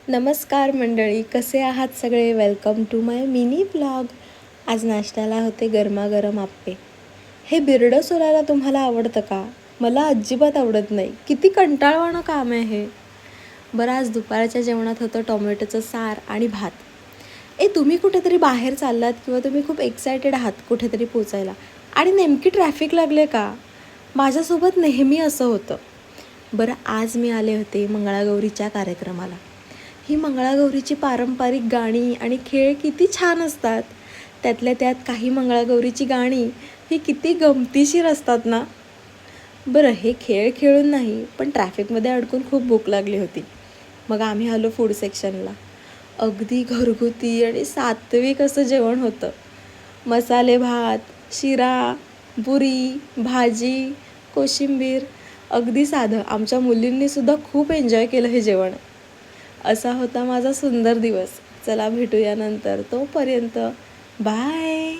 नमस्कार मंडळी, कसे आहात सगळे? Welcome to my mini blog. आज नाश्त्याला होते गरमागरम आप्पे. हे बिरडं सोलायला तुम्हाला आवडतं का? मला अजिबात आवडत नाही. किती कंटाळवाणं काम आहे हे. बरं, आज दुपारच्या जेवणात होतं टोमॅटोचं सार आणि भात. तुम्ही कुठेतरी बाहेर चाललात किंवा तुम्ही खूप एक्सायटेड आहात कुठेतरी पोचायला आणि नेमकी ट्रॅफिक लागले का? माझ्यासोबत नेहमी असं होतं. बरं, आज मी आले होते मंगळागौरीच्या कार्यक्रमाला. ही मंगळागौरीची पारंपरिक गाणी आणि खेळ किती छान असतात. त्यातल्या त्यात काही मंगळागौरीची गाणी ही किती गमतीशीर असतात ना. बरं, हे खेळ खेळून नाही, पण ट्रॅफिकमध्ये अडकून खूप भूक लागली होती. मग आम्ही आलो फूड सेक्शनला. अगदी घरगुती आणि सात्विक असं जेवण होतं. मसाले भात, शिरा, पुरी, भाजी, कोशिंबीर, अगदी साधं. आमच्या मुलींनीसुद्धा खूप एन्जॉय केलं हे जेवण. असा होता माझा सुंदर दिवस. चला भेटूया नंतर. तोपर्यंत बाय.